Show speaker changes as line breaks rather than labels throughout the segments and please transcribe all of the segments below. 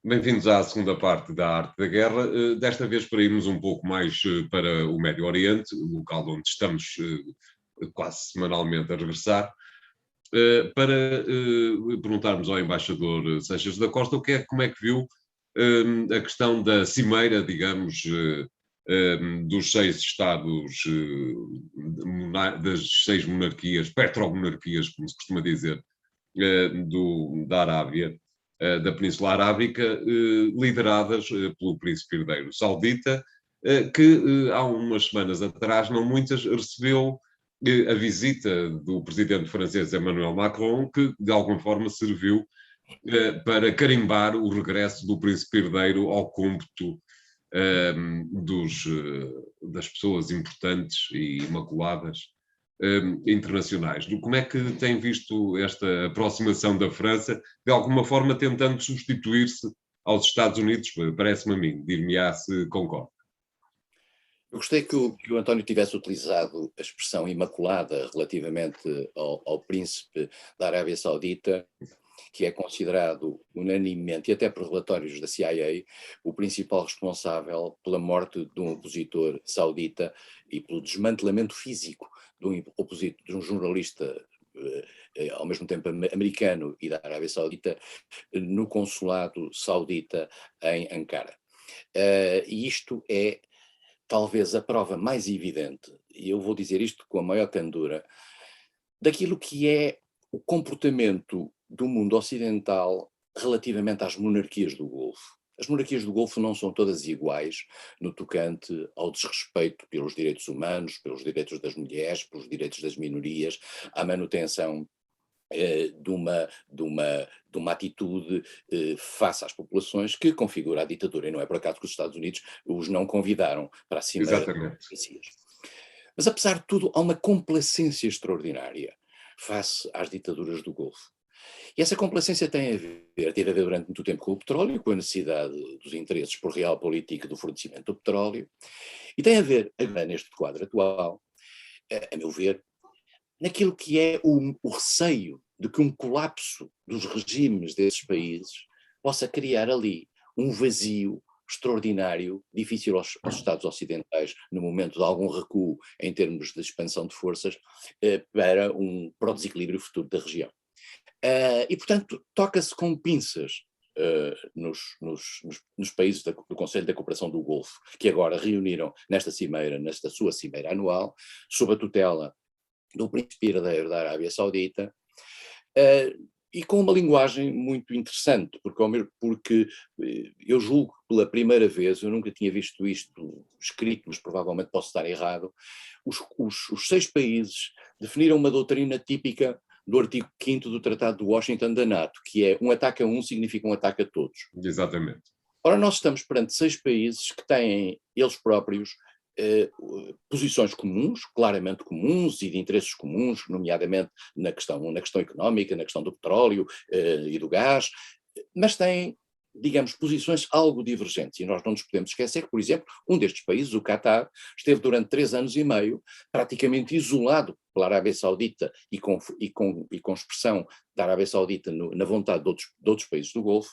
Bem-vindos à segunda parte da Arte da Guerra. Desta vez para irmos um pouco mais para o Médio Oriente, local onde estamos quase semanalmente a regressar, para perguntarmos ao embaixador Seixas da Costa como é que viu a questão da cimeira, digamos, dos 6 Estados, das 6 monarquias, petromonarquias, como se costuma dizer, da Arábia, da Península Arábica, lideradas pelo príncipe herdeiro saudita, que há umas semanas atrás, não muitas, recebeu a visita do presidente francês Emmanuel Macron, que de alguma forma serviu para carimbar o regresso do príncipe herdeiro ao cômputo das pessoas importantes e imaculadas internacionais. Como é que tem visto esta aproximação da França, de alguma forma tentando substituir-se aos Estados Unidos? Parece-me a mim, dir-me-á se concorda.
Eu gostei que o António tivesse utilizado a expressão imaculada relativamente ao príncipe da Arábia Saudita, que é considerado unanimemente, e até por relatórios da CIA, o principal responsável pela morte de um opositor saudita e pelo desmantelamento físico de um jornalista, ao mesmo tempo americano e da Arábia Saudita, no consulado saudita em Ankara. E isto é talvez a prova mais evidente, e eu vou dizer isto com a maior candura, daquilo que é o comportamento do mundo ocidental relativamente às monarquias do Golfo. As monarquias do Golfo não são todas iguais no tocante ao desrespeito pelos direitos humanos, pelos direitos das mulheres, pelos direitos das minorias, à manutenção de uma atitude face às populações que configura a ditadura, e não é por acaso que os Estados Unidos os não convidaram para a cimeira das democracias. Mas apesar de tudo, há uma complacência extraordinária face às ditaduras do Golfo. E essa complacência teve a ver durante muito tempo com o petróleo, com a necessidade dos interesses por realpolitik do fornecimento do petróleo, e tem a ver, agora neste quadro atual, a meu ver, naquilo que é o receio de que um colapso dos regimes desses países possa criar ali um vazio extraordinário, difícil aos Estados ocidentais, no momento de algum recuo em termos de expansão de forças, para o desequilíbrio futuro da região. E, portanto, toca-se com pinças nos países do Conselho da Cooperação do Golfo, que agora reuniram nesta sua cimeira anual, sob a tutela do príncipe herdeiro da Arábia Saudita, e com uma linguagem muito interessante, porque eu julgo que pela primeira vez, eu nunca tinha visto isto escrito, mas provavelmente posso estar errado, os 6 países definiram uma doutrina típica do artigo 5º do Tratado de Washington da NATO, que é um ataque a um significa um ataque a todos.
Exatamente.
Ora, nós estamos perante 6 países que têm, eles próprios, posições comuns, claramente comuns e de interesses comuns, nomeadamente na questão económica, na questão do petróleo e do gás, mas têm, digamos, posições algo divergentes. E nós não nos podemos esquecer que, por exemplo, um destes países, o Catar, esteve durante 3 anos e meio praticamente isolado pela Arábia Saudita e com expressão da Arábia Saudita na vontade de outros países do Golfo,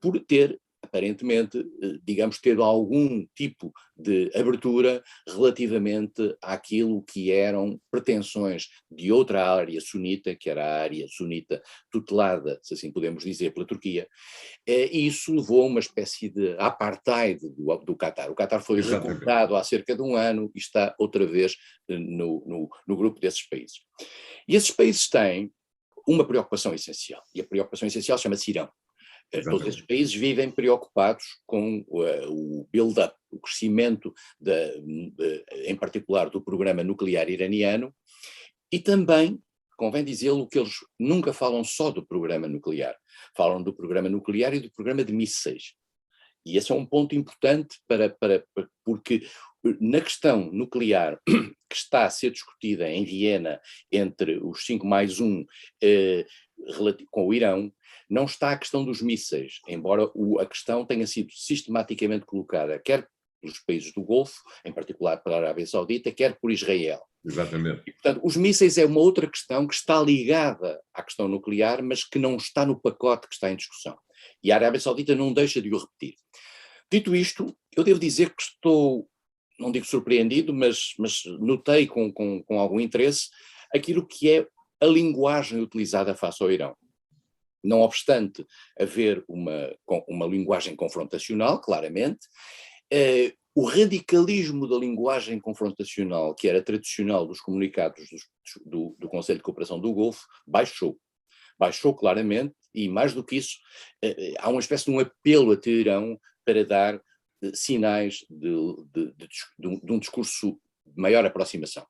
por ter aparentemente, digamos, ter algum tipo de abertura relativamente àquilo que eram pretensões de outra área sunita, que era a área sunita tutelada, se assim podemos dizer, pela Turquia, e isso levou a uma espécie de apartheid do Catar. O Catar foi recrutado há cerca de 1 ano e está outra vez no grupo desses países. E esses países têm uma preocupação essencial, e a preocupação essencial chama-se Irão. Todos esses países vivem preocupados com o build-up, o crescimento, em particular, do programa nuclear iraniano, e também, convém dizê-lo, que eles nunca falam só do programa nuclear, falam do programa nuclear e do programa de mísseis. E esse é um ponto importante porque na questão nuclear que está a ser discutida em Viena entre os 5+1 com o Irão, não está a questão dos mísseis, embora a questão tenha sido sistematicamente colocada, quer pelos países do Golfo, em particular pela Arábia Saudita, quer por Israel.
Exatamente.
E, portanto, os mísseis é uma outra questão que está ligada à questão nuclear, mas que não está no pacote que está em discussão. E a Arábia Saudita não deixa de o repetir. Dito isto, eu devo dizer que estou, não digo surpreendido, mas notei com algum interesse aquilo que é a linguagem utilizada face ao Irão. Não obstante haver uma linguagem confrontacional, claramente, o radicalismo da linguagem confrontacional, que era tradicional dos comunicados do Conselho de Cooperação do Golfo, baixou claramente, e mais do que isso, há uma espécie de um apelo a Teherão para dar sinais de um discurso de maior aproximação.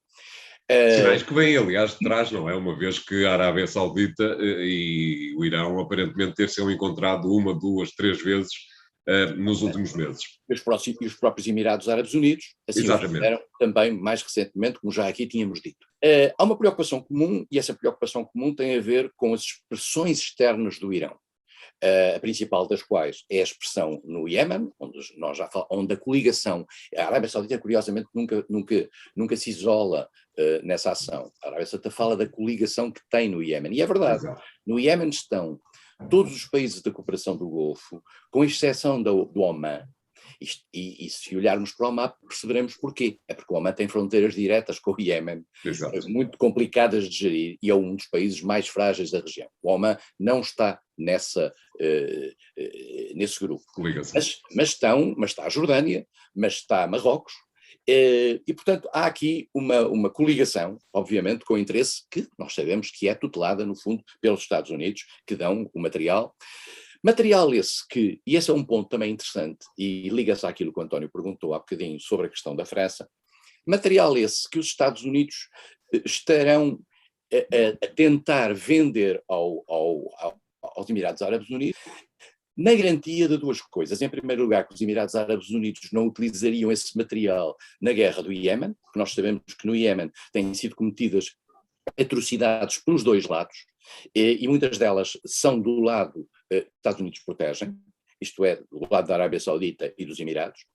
Sinais que vêm, aliás, de trás, não é? Uma vez que a Arábia Saudita e o Irão aparentemente ter-se encontrado 1, 2, 3 vezes nos últimos meses.
E os próprios Emirados Árabes Unidos, assim o fizeram também mais recentemente, como já aqui tínhamos dito. Há uma preocupação comum, e essa preocupação comum tem a ver com as expressões externas do Irão. A principal das quais é a expressão no Iémen, onde a coligação, a Arábia Saudita curiosamente nunca se isola nessa ação. A Arábia Saudita fala da coligação que tem no Iémen, e é verdade. Exato. No Iémen estão todos os países da cooperação do Golfo, com exceção do Omã. E se olharmos para o mapa perceberemos porquê. É porque o Omã tem fronteiras diretas com o Iémen, muito complicadas de gerir, e é um dos países mais frágeis da região. O Omã não está nesse grupo. Mas está a Jordânia, mas está Marrocos, e portanto há aqui uma coligação, obviamente, com interesse que nós sabemos que é tutelada, no fundo, pelos Estados Unidos, que dão o material. Material esse que, e esse é um ponto também interessante, e liga-se àquilo que o António perguntou há bocadinho sobre a questão da França, material esse que os Estados Unidos estarão a tentar vender aos Emirados Árabes Unidos, na garantia de duas coisas. Em primeiro lugar, que os Emirados Árabes Unidos não utilizariam esse material na guerra do Iémen, porque nós sabemos que no Iémen têm sido cometidas atrocidades pelos dois lados, e muitas delas são do lado que os Estados Unidos protegem, isto é, do lado da Arábia Saudita e dos Emirados.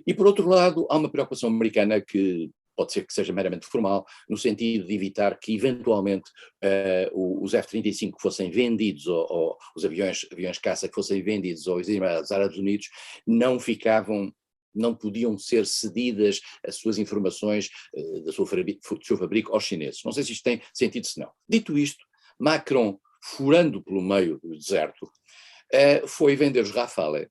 E por outro lado, há uma preocupação americana que pode ser que seja meramente formal, no sentido de evitar que eventualmente os F-35 fossem vendidos, ou os aviões caça que fossem vendidos aos Emirados Árabes Unidos, não podiam ser cedidas as suas informações do seu fabrico aos chineses. Não sei se isto tem sentido, se não. Dito isto, Macron, furando pelo meio do deserto, foi vender os Rafale.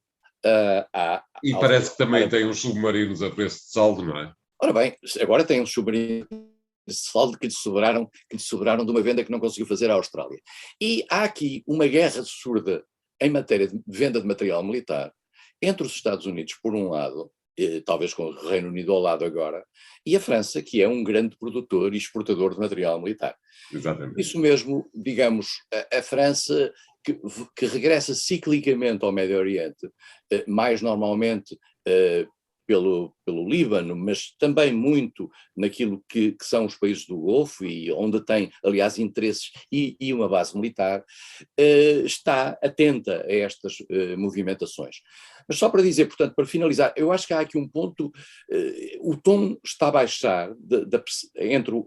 E parece que também tem uns submarinos a preço de saldo, não é?
Ora bem, agora tem uns submarinos de saldo que lhe sobraram de uma venda que não conseguiu fazer à Austrália. E há aqui uma guerra surda em matéria de venda de material militar entre os Estados Unidos, por um lado, talvez com o Reino Unido ao lado agora, e a França, que é um grande produtor e exportador de material militar.
Exatamente.
Isso mesmo, digamos, a França, que regressa ciclicamente ao Médio Oriente, mais normalmente pelo Líbano, mas também muito naquilo que são os países do Golfo, e onde tem, aliás, interesses e uma base militar, está atenta a estas movimentações. Mas só para dizer, portanto, para finalizar, eu acho que há aqui um ponto, o tom está a baixar entre o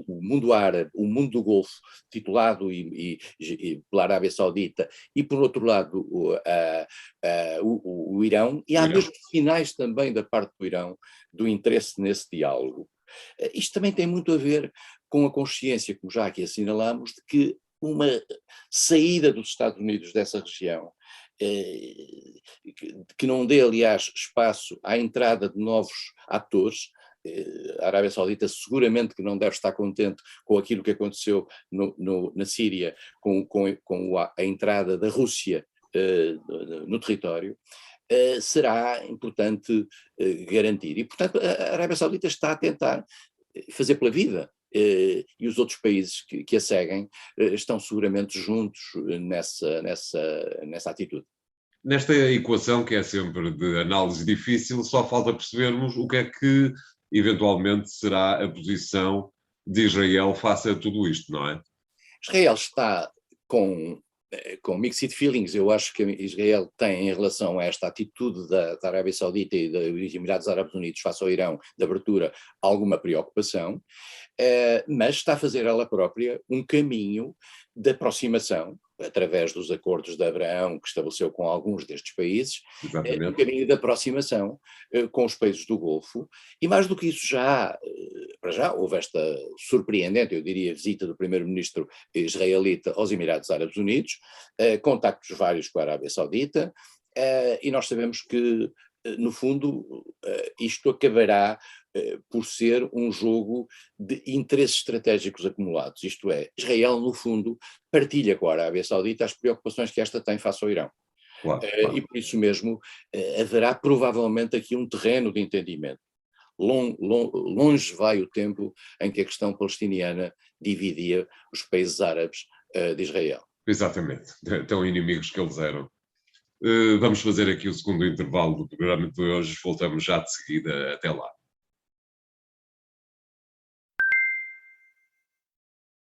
mundo árabe, o mundo do Golfo, titulado pela Arábia Saudita, e por outro lado o Irão, e há mesmo sinais também da parte do Irão do interesse nesse diálogo. Isto também tem muito a ver com a consciência, como já aqui assinalamos, de que uma saída dos Estados Unidos dessa região, que não dê, aliás, espaço à entrada de novos atores. A Arábia Saudita seguramente que não deve estar contente com aquilo que aconteceu na Síria, com a entrada da Rússia no território. Será importante garantir. E, portanto, a Arábia Saudita está a tentar fazer pela vida, e os outros países que a seguem estão seguramente juntos nessa atitude.
Nesta equação, que é sempre de análise difícil, só falta percebermos o que é que, eventualmente, será a posição de Israel face a tudo isto, não é?
Israel está com mixed feelings. Eu acho que Israel tem, em relação a esta atitude da Arábia Saudita e dos Emirados Árabes Unidos face ao Irão, de abertura, alguma preocupação, mas está a fazer ela própria um caminho de aproximação, através dos acordos de Abraão que estabeleceu com alguns destes países, um caminho de aproximação com os países do Golfo, e mais do que isso para já houve esta surpreendente, eu diria, visita do primeiro-ministro israelita aos Emirados Árabes Unidos, contactos vários com a Arábia Saudita, e nós sabemos que, no fundo, isto acabará por ser um jogo de interesses estratégicos acumulados. Isto é, Israel, no fundo, partilha com a Arábia Saudita as preocupações que esta tem face ao Irão.
Claro.
E por isso mesmo haverá provavelmente aqui um terreno de entendimento. Longe vai o tempo em que a questão palestiniana dividia os países árabes de Israel.
Exatamente, tão inimigos que eles eram. Vamos fazer aqui o segundo intervalo do programa de hoje, voltamos já de seguida, até lá.